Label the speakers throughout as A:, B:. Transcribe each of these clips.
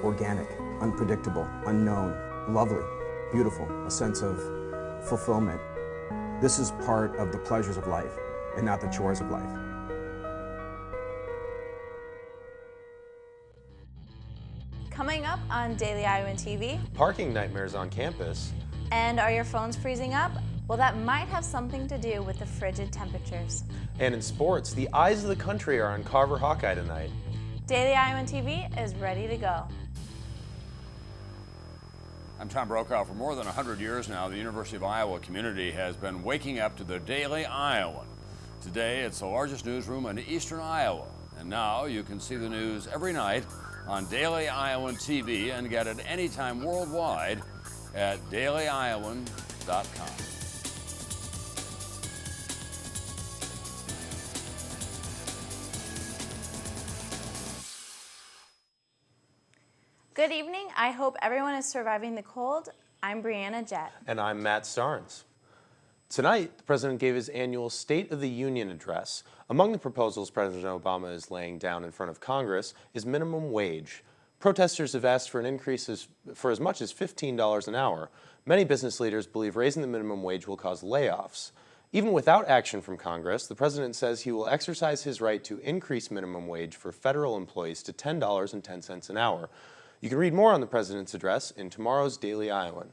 A: organic, unpredictable, unknown, lovely, beautiful, a sense of fulfillment. This is part of the pleasures of life and not the chores of life.
B: Coming up on Daily Iowan TV.
C: Parking nightmares on campus.
B: And are your phones freezing up? Well, that might have something to do with the frigid temperatures.
C: And in sports, the eyes of the country are on Carver Hawkeye tonight.
B: Daily Iowan TV is ready to go.
D: I'm Tom Brokaw. For more than 100 years now, the University of Iowa community has been waking up to the Daily Iowan. Today, it's the largest newsroom in eastern Iowa. And now you can see the news every night on Daily Iowan TV and get it anytime worldwide at dailyiowan.com.
B: Good evening. I hope everyone is surviving the cold. I'm Brianna Jett.
C: And I'm Matt Starnes. Tonight, the President gave his annual State of the Union address. Among the proposals President Obama is laying down in front of Congress is minimum wage. Protesters have asked for an increase for as much as $15 an hour. Many business leaders believe raising the minimum wage will cause layoffs. Even without action from Congress, the President says he will exercise his right to increase minimum wage for federal employees to $10.10 an hour. You can read more on the President's address in tomorrow's Daily Iowan.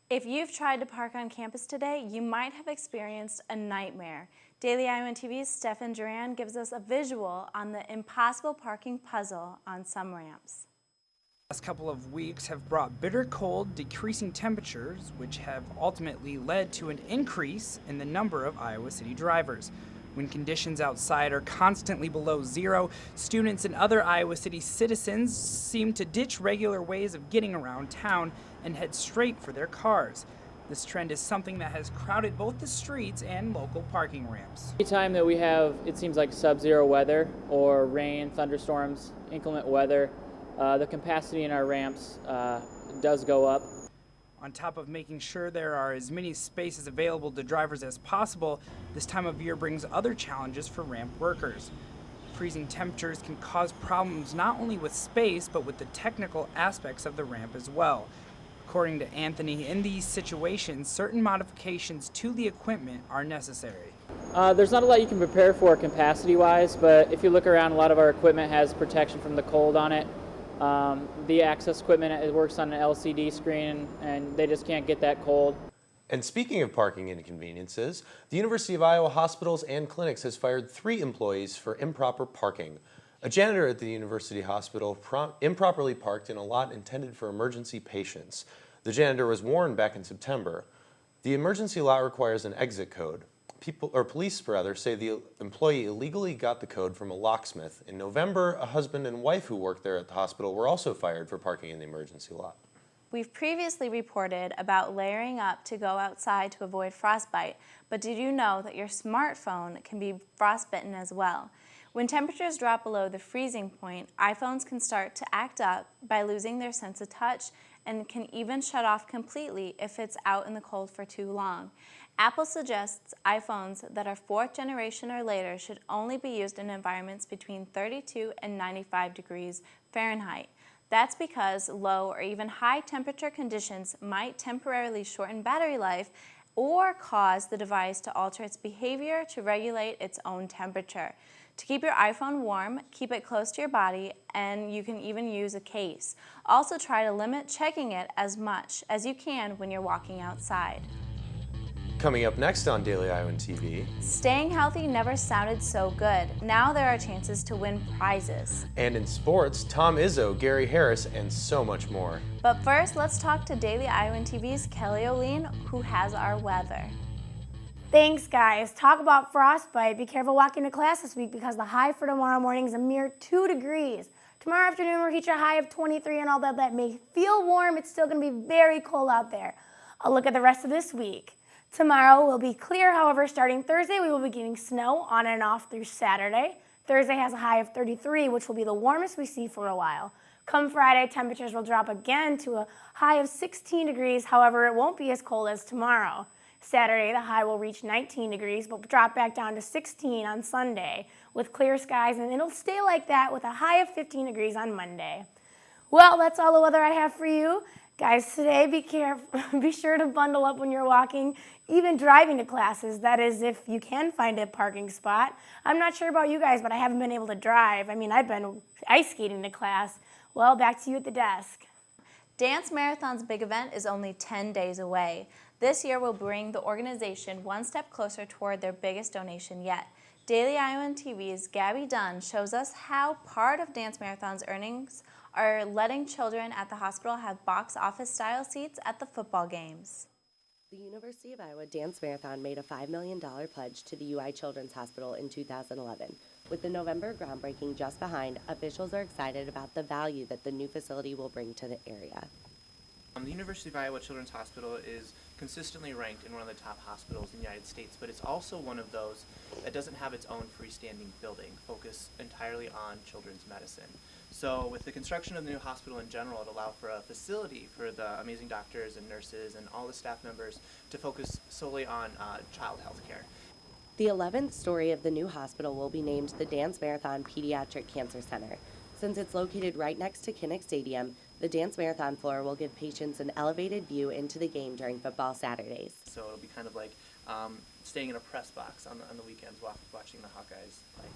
B: If you've tried to park on campus today, you might have experienced a nightmare. Daily Iowan TV's Stefan Duran gives us a visual on the impossible parking puzzle on some ramps.
E: The last couple of weeks have brought bitter cold, decreasing temperatures, which have ultimately led to an increase in the number of Iowa City drivers. When conditions outside are constantly below zero, students and other Iowa City citizens seem to ditch regular ways of getting around town and head straight for their cars. This trend is something that has crowded both the streets and local parking ramps.
F: Anytime that we have, it seems like sub-zero weather or rain, thunderstorms, inclement weather, the capacity in our ramps does go up.
E: On top of making sure there are as many spaces available to drivers as possible, this time of year brings other challenges for ramp workers. Freezing temperatures can cause problems not only with space, but with the technical aspects of the ramp as well. According to Anthony, in these situations, certain modifications to the equipment are necessary.
F: There's not a lot you can prepare for capacity-wise, but if you look around, a lot of our equipment has protection from the cold on it. The access equipment, it works on an LCD screen, and they just can't get that cold.
C: And speaking of parking inconveniences, the University of Iowa Hospitals and Clinics has fired 3 employees for improper parking. A janitor at the University Hospital improperly parked in a lot intended for emergency patients. The janitor was warned back in September. The emergency lot requires an exit code. Police say the employee illegally got the code from a locksmith. In November, a husband and wife who worked there at the hospital were also fired for parking in the emergency lot.
B: We've previously reported about layering up to go outside to avoid frostbite, but did you know that your smartphone can be frostbitten as well? When temperatures drop below the freezing point, iPhones can start to act up by losing their sense of touch and can even shut off completely if it's out in the cold for too long. Apple suggests iPhones that are 4th generation or later should only be used in environments between 32 and 95 degrees Fahrenheit. That's because low or even high temperature conditions might temporarily shorten battery life or cause the device to alter its behavior to regulate its own temperature. To keep your iPhone warm, keep it close to your body, and you can even use a case. Also try to limit checking it as much as you can when you're walking outside.
C: Coming up next on Daily Iowan TV.
B: Staying healthy never sounded so good. Now there are chances to win prizes.
C: And in sports, Tom Izzo, Gary Harris, and so much more.
B: But first, let's talk to Daily Iowan TV's Kelly O'Lean, who has our weather.
G: Thanks, guys. Talk about frostbite. Be careful walking to class this week because the high for tomorrow morning is a mere 2 degrees. Tomorrow afternoon, we'll reach a high of 23, and although that may feel warm, it's still going to be very cold out there. A look at the rest of this week. Tomorrow will be clear, however, starting Thursday, we will be getting snow on and off through Saturday. Thursday has a high of 33, which will be the warmest we see for a while. Come Friday, temperatures will drop again to a high of 16 degrees, however, it won't be as cold as tomorrow. Saturday, the high will reach 19 degrees, but drop back down to 16 on Sunday with clear skies, and it'll stay like that with a high of 15 degrees on Monday. Well, that's all the weather I have for you. Guys, today be careful. Be sure to bundle up when you're walking, even driving to classes. That is, if you can find a parking spot. I'm not sure about you guys, but I haven't been able to drive. I mean, I've been ice skating to class. Well, back to you at the desk.
B: Dance Marathon's big event is only 10 days away. This year will bring the organization one step closer toward their biggest donation yet. Daily Iowan TV's Gabby Dunn shows us how part of Dance Marathon's earnings are letting children at the hospital have box office style seats at the football games.
H: The University of Iowa Dance Marathon made a $5 million pledge to the UI Children's Hospital in 2011. With the November groundbreaking just behind, officials are excited about the value that the new facility will bring to the area.
I: The University of Iowa Children's Hospital is consistently ranked in one of the top hospitals in the United States, but it's also one of those that doesn't have its own freestanding building, focused entirely on children's medicine. So with the construction of the new hospital in general, it allowed for a facility for the amazing doctors and nurses and all the staff members to focus solely on child health care.
H: The 11th story of the new hospital will be named the Dance Marathon Pediatric Cancer Center. Since it's located right next to Kinnick Stadium, the Dance Marathon floor will give patients an elevated view into the game during football Saturdays.
I: So it'll be kind of like staying in a press box on the weekends watching the Hawkeyes play.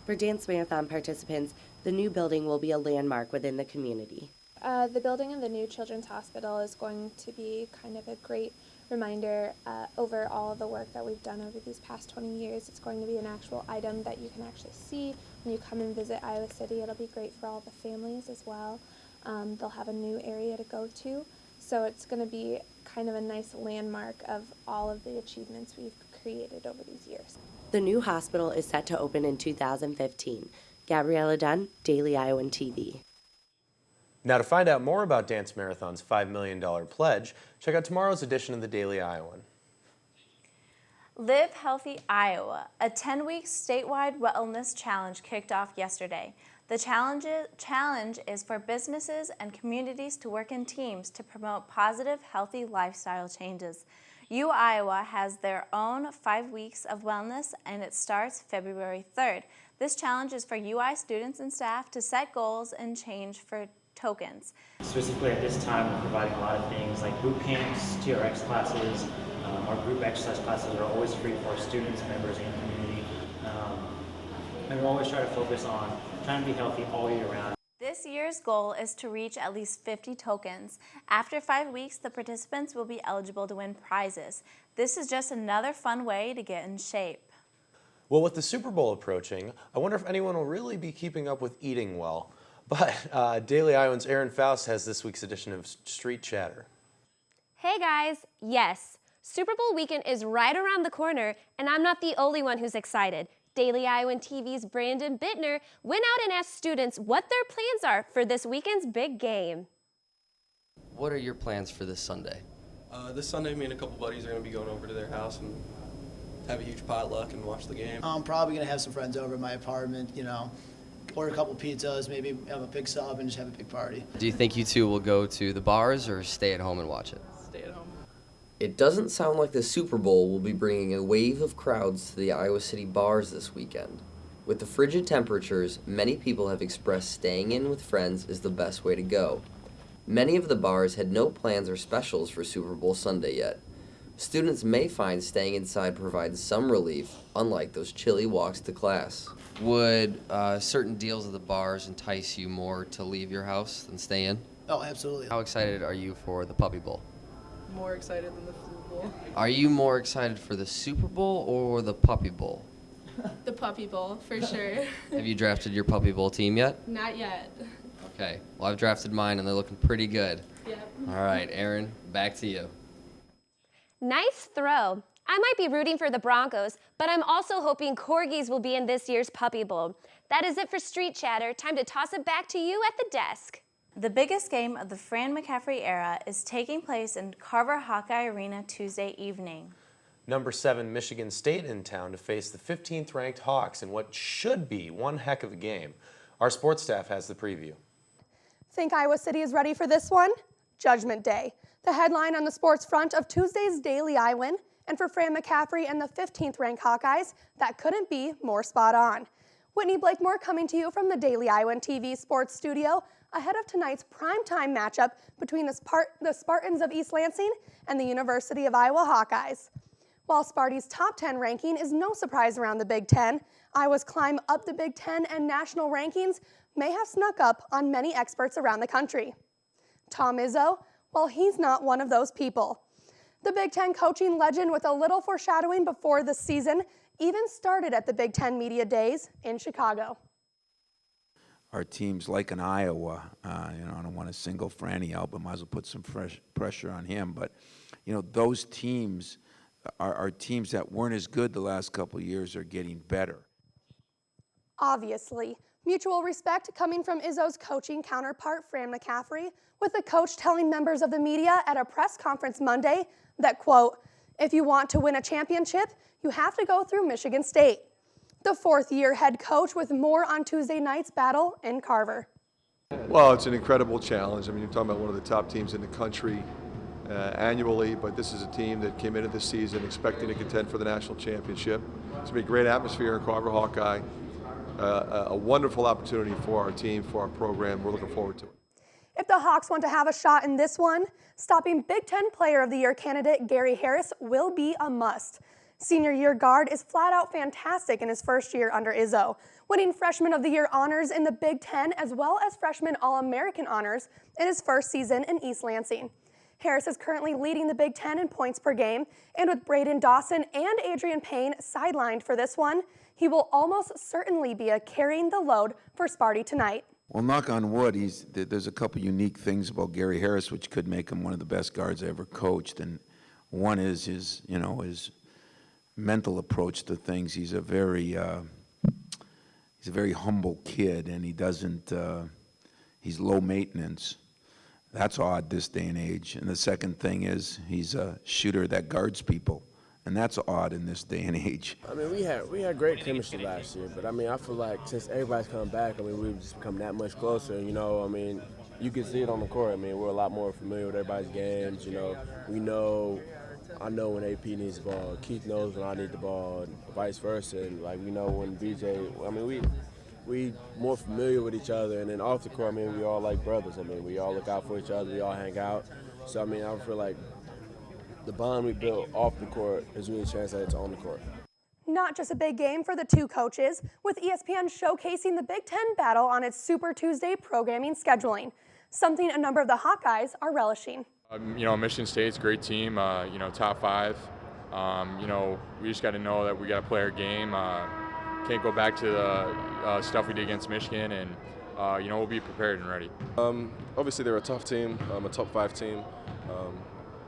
H: For Dance Marathon participants, the new building will be a landmark within the community.
J: The building of the new Children's Hospital is going to be kind of a great reminder over all of the work that we've done over these past 20 years. It's going to be an actual item that you can actually see when you come and visit Iowa City. It'll be great for all the families as well. They'll have a new area to go to, so it's going to be kind of a nice landmark of all of the achievements we've created over these years.
H: The new hospital is set to open in 2015. Gabriella Dunn, Daily Iowan TV.
C: Now, to find out more about Dance Marathon's $5 million pledge, check out tomorrow's edition of the Daily Iowan.
B: Live Healthy Iowa, a 10-week statewide wellness challenge kicked off yesterday. The challenge is for businesses and communities to work in teams to promote positive, healthy lifestyle changes. Iowa has their own 5 weeks of wellness, and it starts February 3rd. This challenge is for UI students and staff to set goals and change for tokens.
K: Specifically at this time, we're providing a lot of things like boot camps, TRX classes. Our group exercise classes are always free for our students, members, and community. And we always try to focus on trying to be healthy all year round.
B: This year's goal is to reach at least 50 tokens. After 5 weeks, the participants will be eligible to win prizes. This is just another fun way to get in shape.
C: Well, with the Super Bowl approaching, I wonder if anyone will really be keeping up with eating well. But Daily Iowan's Aaron Faust has this week's edition of Street Chatter.
L: Hey guys, yes, Super Bowl weekend is right around the corner, and I'm not the only one who's excited. Daily Iowan TV's Brandon Bittner went out and asked students what their plans are for this weekend's big game.
M: What are your plans for this Sunday?
N: This Sunday, me and a couple buddies are going to be going over to their house and have a huge potluck and watch the game.
O: I'm probably going to have some friends over at my apartment, order a couple pizzas, maybe have a big sub and just have a big party.
M: Do you think you two will go to the bars or stay at home and watch it?
O: Stay at home.
M: It doesn't sound like the Super Bowl will be bringing a wave of crowds to the Iowa City bars this weekend. With the frigid temperatures, many people have expressed staying in with friends is the best way to go. Many of the bars had no plans or specials for Super Bowl Sunday yet. Students may find staying inside provides some relief, unlike those chilly walks to class. Would certain deals at the bars entice you more to leave your house than stay in?
O: Oh, absolutely.
M: How excited are you for the Puppy Bowl?
P: More excited than the Super Bowl.
M: Are you more excited for the Super Bowl or the Puppy Bowl?
P: The Puppy Bowl, for sure.
M: Have you drafted your Puppy Bowl team yet?
P: Not yet.
M: Okay, well I've drafted mine and they're looking pretty good.
P: Yep.
M: All right, Aaron, back to you.
L: Nice throw. I might be rooting for the Broncos, but I'm also hoping Corgis will be in this year's Puppy Bowl. That is it for Street Chatter. Time to toss it back to you at the desk.
B: The biggest game of the Fran McCaffrey era is taking place in Carver Hawkeye Arena Tuesday evening.
C: Number 7 Michigan State in town to face the 15th ranked Hawks in what should be one heck of a game. Our sports staff has the preview.
Q: Think Iowa City is ready for this one? Judgment Day, the headline on the sports front of Tuesday's Daily Iowan, and for Fran McCaffrey and the 15th ranked Hawkeyes, that couldn't be more spot on. Whitney Blakemore coming to you from the Daily Iowan TV sports studio. ahead of tonight's primetime matchup between the Spartans of East Lansing and the University of Iowa Hawkeyes. While Sparty's top 10 ranking is no surprise around the Big Ten, Iowa's climb up the Big Ten and national rankings may have snuck up on many experts around the country. Tom Izzo, well, he's not one of those people. The Big Ten coaching legend, with a little foreshadowing before the season, even started at the Big Ten Media Days in Chicago.
R: Our teams, like in Iowa, I don't want to single Franny out, but might as well put some fresh pressure on him. But, those teams are teams that weren't as good the last couple of years are getting better.
Q: Obviously, mutual respect coming from Izzo's coaching counterpart, Fran McCaffrey, with the coach telling members of the media at a press conference Monday that, quote, "If you want to win a championship, you have to go through Michigan State." The fourth-year head coach with more on Tuesday night's battle in Carver.
S: Well, it's an incredible challenge. I mean, you're talking about one of the top teams in the country annually, but this is a team that came into the season expecting to contend for the national championship. It's going to be a great atmosphere in Carver Hawkeye, a wonderful opportunity for our team, for our program. We're looking forward to it.
Q: If the Hawks want to have a shot in this one, stopping Big Ten Player of the Year candidate Gary Harris will be a must. Senior year guard is flat out fantastic in his first year under Izzo, winning Freshman of the Year honors in the Big Ten as well as Freshman All-American honors in his first season in East Lansing. Harris is currently leading the Big Ten in points per game, and with Braden Dawson and Adrian Payne sidelined for this one, he will almost certainly be carrying the load for Sparty tonight.
R: Well, knock on wood, there's a couple unique things about Gary Harris which could make him one of the best guards I ever coached, and one is his mental approach to things. He's a very humble kid, and he's low maintenance. That's odd this day and age. And the second thing is he's a shooter that guards people, and that's odd in this day and age.
T: I mean, we had great chemistry last year, but I mean, I feel like since everybody's come back, I mean, we've just become that much closer. I mean, you can see it on the court. I mean, we're a lot more familiar with everybody's games. I know when AP needs the ball. Keith knows when I need the ball, and vice versa. And we know when BJ. I mean, we more familiar with each other, and then off the court, I mean, we all like brothers. I mean, we all look out for each other. We all hang out. So I mean, I feel like the bond we built off the court is really translated to on the court.
Q: Not just a big game for the two coaches, with ESPN showcasing the Big Ten battle on its Super Tuesday programming scheduling, something a number of the Hawkeyes are relishing.
U: Michigan State's a great team, top 5. We just got to know that we got to play our game. Can't go back to the stuff we did against Michigan, and we'll be prepared and ready.
V: Obviously, they're a tough team, a top 5 team.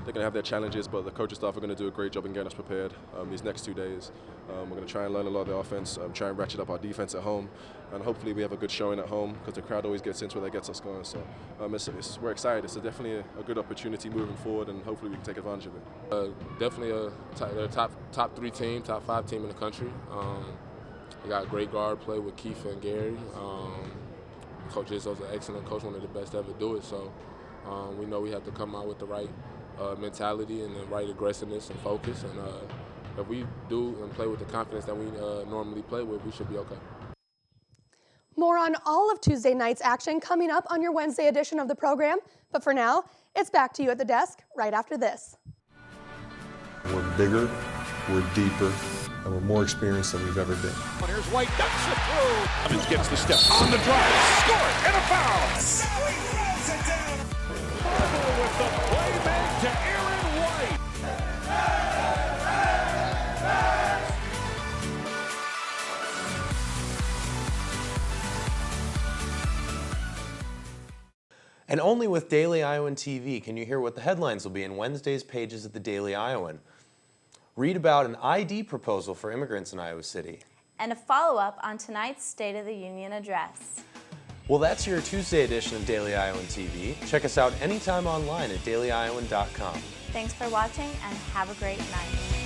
V: They're going to have their challenges, but the coaching staff are going to do a great job in getting us prepared these next 2 days. We're going to try and learn a lot of the offense, try and ratchet up our defense at home, and hopefully we have a good showing at home because the crowd always gets into it, that gets us going. So we're excited. It's definitely a good opportunity moving forward, and hopefully we can take advantage of it.
W: Definitely a top 3 team, top 5 team in the country. We got a great guard play with Keith and Gary. Coach Izzo's an excellent coach, one of the best to ever do it. So we know we have to come out with the right mentality and the right aggressiveness and focus. And if we do and play with the confidence that we normally play with, we should be okay.
Q: More on all of Tuesday night's action coming up on your Wednesday edition of the program. But for now, it's back to you at the desk right after this.
X: We're bigger, we're deeper, and we're more experienced than we've ever been.
Y: Here's White, ducks it through. Evans gets the step on the drive, score, and a foul. Now he throws it down. Marble with the playback to Aaron White.
C: And only with Daily Iowan TV can you hear what the headlines will be in Wednesday's pages of the Daily Iowan. Read about an ID proposal for immigrants in Iowa City.
B: And a follow-up on tonight's State of the Union address.
C: Well, that's your Tuesday edition of Daily Iowan TV. Check us out anytime online at dailyiowan.com.
B: Thanks for watching and have a great night.